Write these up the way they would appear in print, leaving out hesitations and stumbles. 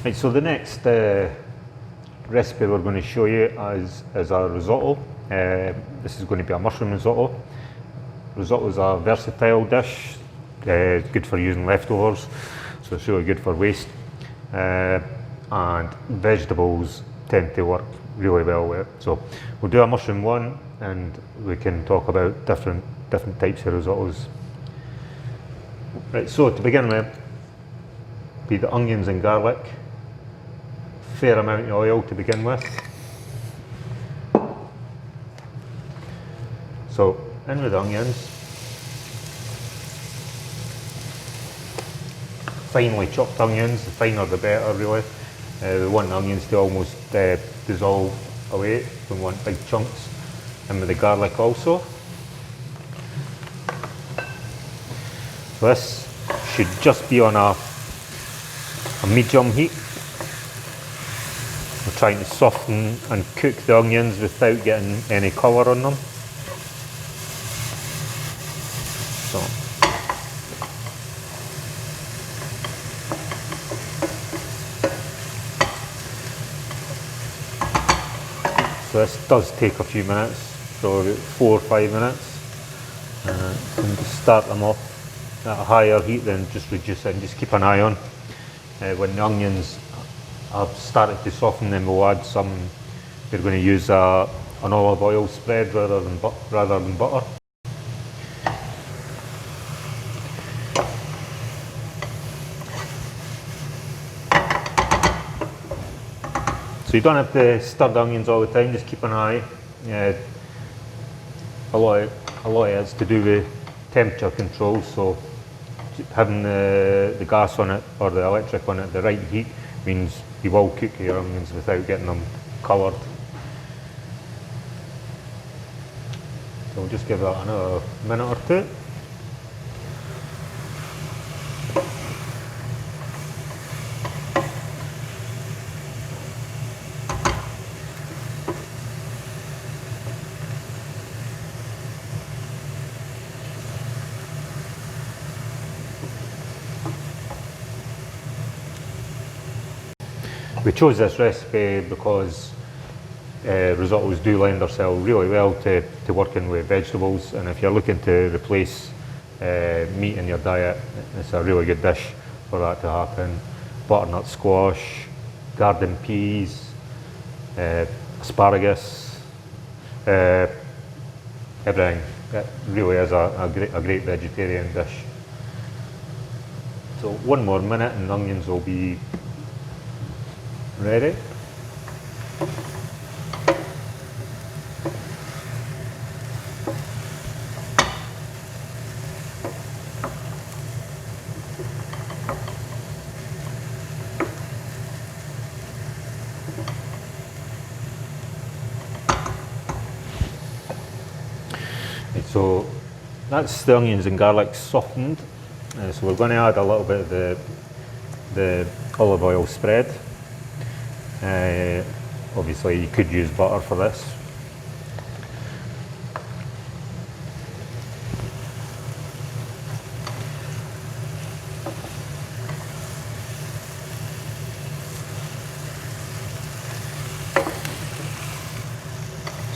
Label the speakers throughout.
Speaker 1: Right, so the next recipe we're going to show you is a risotto. This is going to be a mushroom risotto. Risotto is a versatile dish, good for using leftovers, so it's really good for waste. And vegetables tend to work really well with it. So we'll do a mushroom one, and we can talk about different types of risottos. Right, so to begin with, be the onions and garlic. Fair amount of oil to begin with. So in with the onions. Finely chopped onions, the finer the better really. We want the onions to almost dissolve away. We want big chunks. And with the garlic also. So this should just be on a medium heat. We're trying to soften and cook the onions without getting any colour on them. So this does take a few minutes, so about 4 or 5 minutes. And just start them off at a higher heat, then just reduce it and just keep an eye on. When the onions have started to soften, then we'll add some. We're going to use an olive oil spread rather than butter. So you don't have to stir the onions all the time, just keep an eye. A lot of it is to do with temperature control, so having the gas on it or the electric on it at the right heat means you will cook your onions without getting them coloured. So we'll just give that another minute or two. We chose this recipe because risottos do lend themselves really well to working with vegetables, and if you're looking to replace meat in your diet, it's a really good dish for that to happen. Butternut squash, garden peas, asparagus, everything. It really is a great vegetarian dish. So 1 more minute and the onions will be ready. So that's the onions and garlic softened. So we're going to add a little bit of the olive oil spread. Obviously you could use butter for this.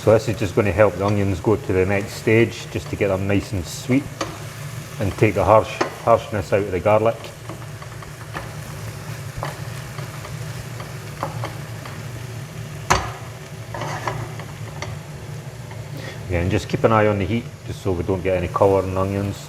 Speaker 1: So this is just going to help the onions go to the next stage, just to get them nice and sweet and take the harshness out of the garlic. Again, just keep an eye on the heat, just so we don't get any colour in the onions.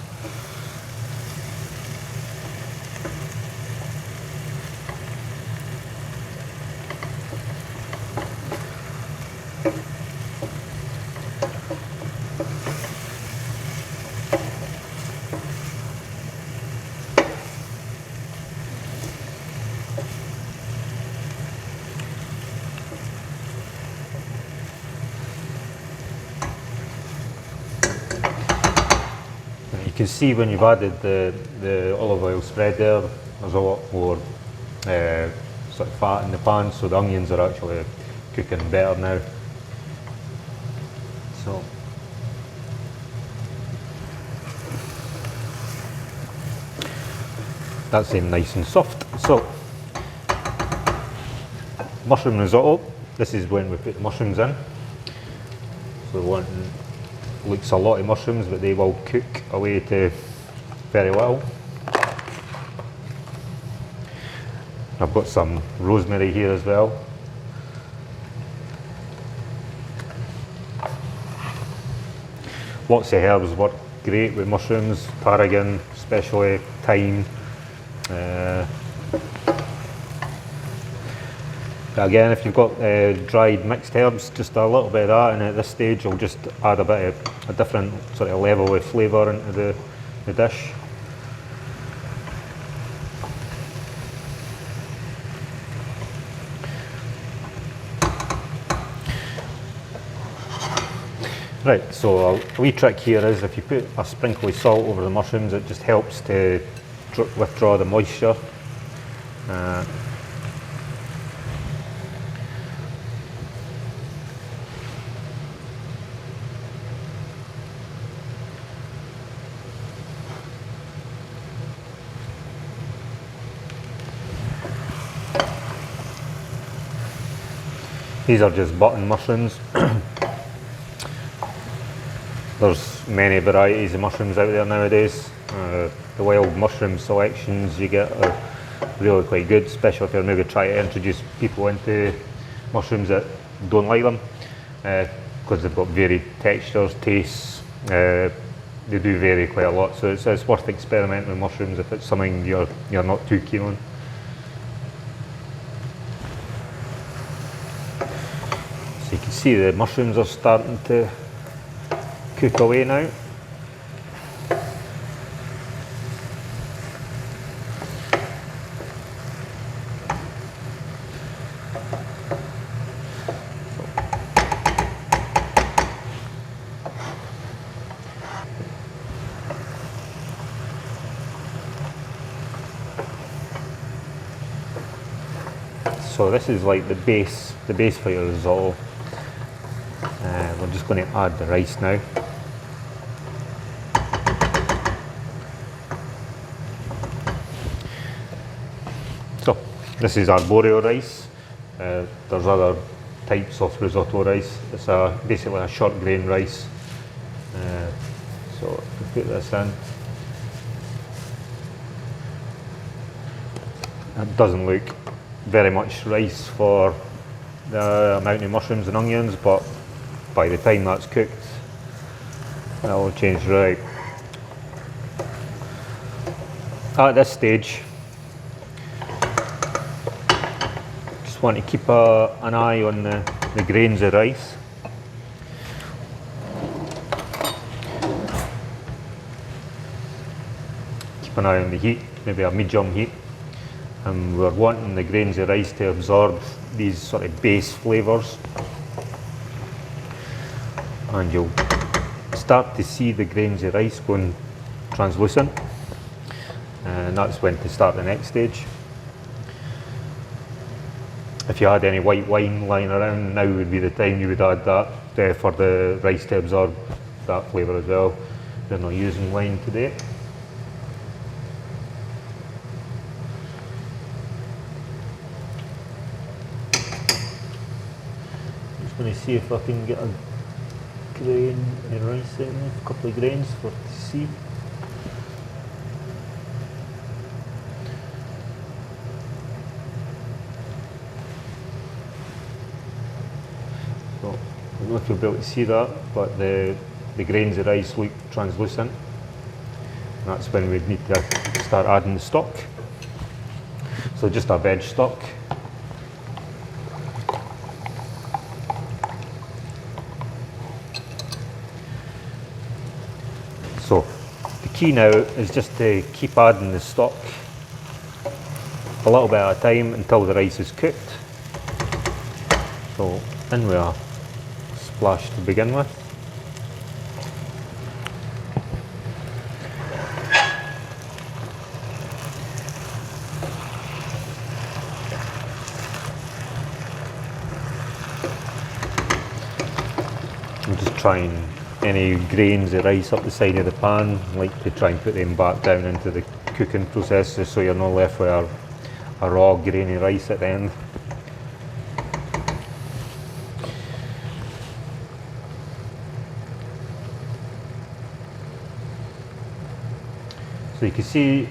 Speaker 1: You can see when you've added the olive oil spread there, there's a lot more sort of fat in the pan, so the onions are actually cooking better now. So that's nice and soft. So mushroom risotto, this is when we put the mushrooms in. So we want, looks a lot of mushrooms, but they will cook away to very little. I've got some rosemary here as well. Lots of herbs work great with mushrooms, tarragon, especially thyme. Again, if you've got dried mixed herbs, just a little bit of that, and at this stage I'll just add a bit of a different sort of level of flavour into the dish. Right, so a wee trick here is if you put a sprinkle of salt over the mushrooms, it just helps to withdraw the moisture. These are just button mushrooms. There's many varieties of mushrooms out there nowadays. The wild mushroom selections you get are really quite good, especially if you're maybe trying to introduce people into mushrooms that don't like them, because they've got varied textures, tastes. They do vary quite a lot, so it's worth experimenting with mushrooms if it's something you're not too keen on. So you can see the mushrooms are starting to cook away now. So this is like the base for your risotto. We're just going to add the rice now. So this is Arborio rice. There's other types of risotto rice. It's basically a short grain rice. So we put this in. It doesn't look very much rice for the amount of mushrooms and onions, but by the time that's cooked, that will change right. At this stage, just want to keep an eye on the grains of rice. Keep an eye on the heat, maybe a medium heat. And we're wanting the grains of rice to absorb these sort of base flavours. And you'll start to see the grains of rice going translucent. And that's when to start the next stage. If you had any white wine lying around, now would be the time you would add that for the rice to absorb that flavour as well. We're not using wine today. Going to see if I can get a grain of rice in there, a couple of grains for to see. So I don't know if you'll be able to see that, but the grains of rice look translucent. And that's when we'd need to start adding the stock. So just a veg stock. So the key now is just to keep adding the stock a little bit at a time until the rice is cooked. So in with a splash to begin with. I'm just trying any grains of rice up the side of the pan, like to try and put them back down into the cooking process, just so you're not left with a raw grainy rice at the end. So you can see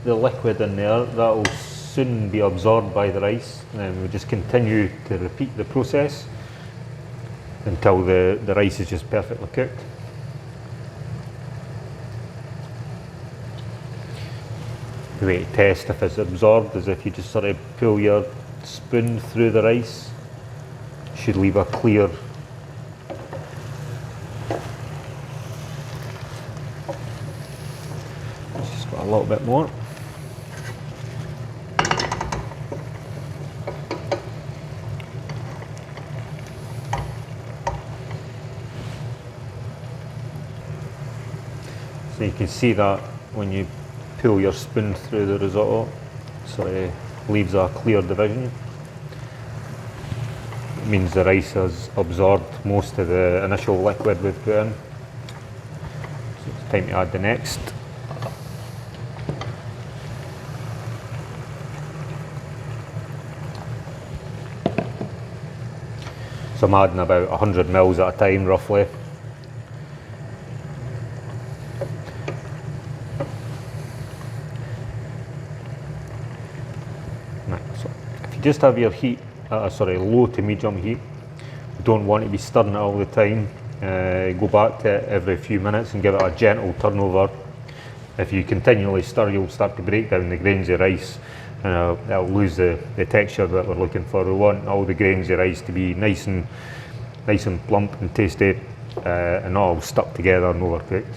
Speaker 1: the liquid in there, that will soon be absorbed by the rice, and then we just continue to repeat the process until the rice is just perfectly cooked. The way to test if it's absorbed is if you just sort of pull your spoon through the rice. It should leave a clear just got a little bit more. So you can see that when you pull your spoon through the risotto, sort of leaves a clear division. It means the rice has absorbed most of the initial liquid we've put in. So it's time to add the next. So I'm adding about 100 mils at a time roughly. Just have your heat at a low to medium heat. You don't want to be stirring it all the time. Go back to it every few minutes and give it a gentle turnover. If you continually stir, you'll start to break down the grains of rice and it'll lose the texture that we're looking for. We want all the grains of rice to be nice and plump and tasty and all stuck together and overcooked.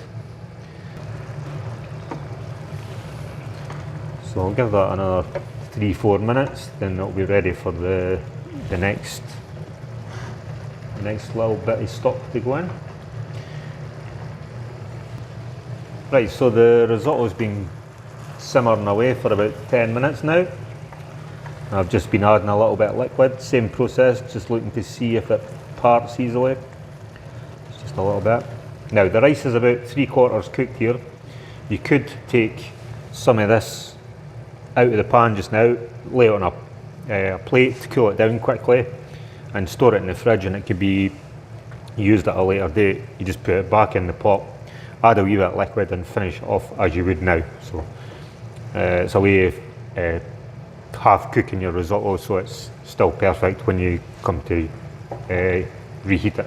Speaker 1: So I'll give that another 3-4 minutes, then it'll be ready for the next little bit of stock to go in. Right, so the risotto's been simmering away for about 10 minutes now. I've just been adding a little bit of liquid, same process, just looking to see if it parts easily. It's just a little bit. Now the rice is about 3/4 cooked here. You could take some of this out of the pan just now, lay it on a plate to cool it down quickly and store it in the fridge, and it could be used at a later date. You just put it back in the pot, add a wee bit of liquid and finish it off as you would now. So it's a way of half cooking your risotto so it's still perfect when you come to reheat it.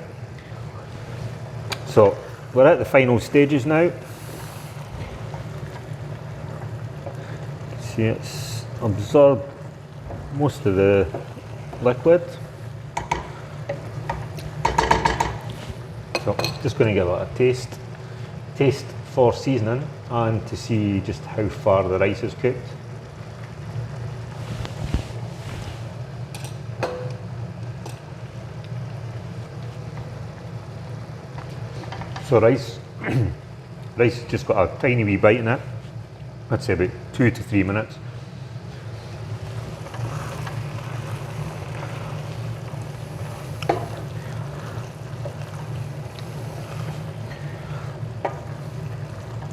Speaker 1: So we're at the final stages now. See, it's absorbed most of the liquid. So just going to give it a taste for seasoning and to see just how far the rice is cooked. So rice has just got a tiny wee bite in it. I'd say about 2 to 3 minutes.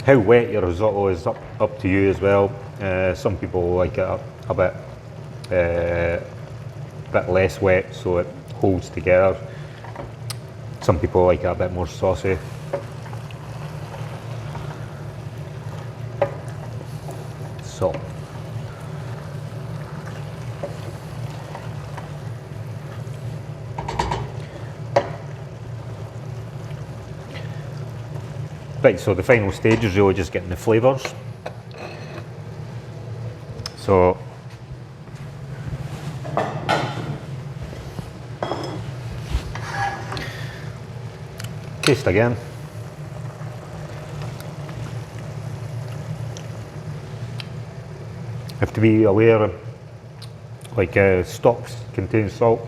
Speaker 1: How wet your risotto is up to you as well. Some people like it a bit less wet so it holds together. Some people like it a bit more saucy. So right, so the final stage is really just getting the flavours. So taste again. Have to be aware, like stocks contain salt,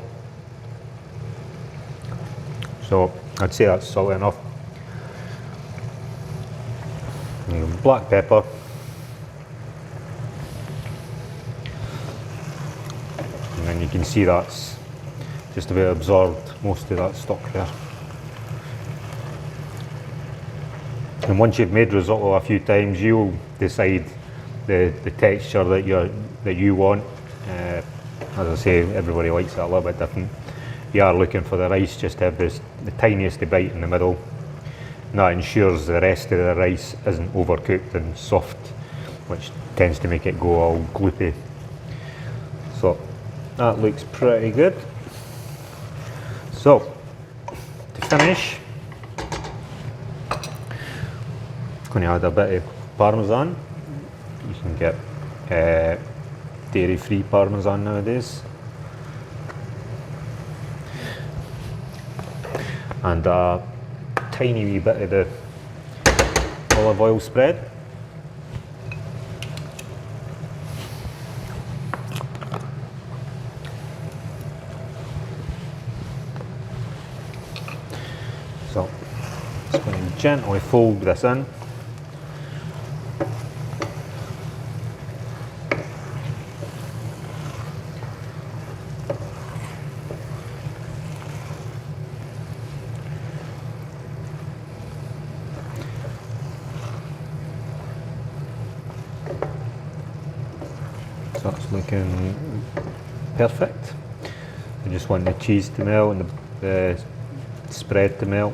Speaker 1: so I'd say that's salty enough. And black pepper, and then you can see that's just about absorbed most of that stock there. And once you've made risotto a few times, you'll decide the texture that you want. As I say, everybody likes it a little bit different. You are looking for the rice just to have the tiniest bite in the middle, and that ensures the rest of the rice isn't overcooked and soft which tends to make it go all gloopy. So that looks pretty good. So to finish, I'm going to add a bit of Parmesan. You can get dairy-free Parmesan nowadays. And a tiny wee bit of the olive oil spread. So just going to gently fold this in. So that's looking perfect. I just want the cheese to melt and the spread to melt.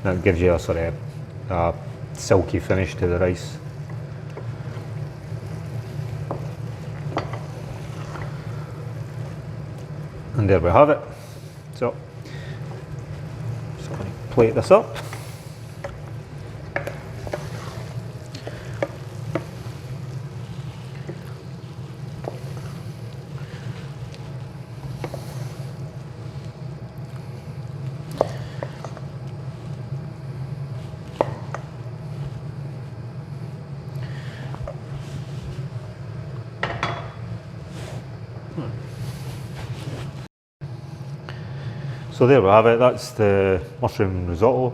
Speaker 1: That gives you a sort of silky finish to the rice. And there we have it. So just going to plate this up. So there we have it, that's the mushroom risotto.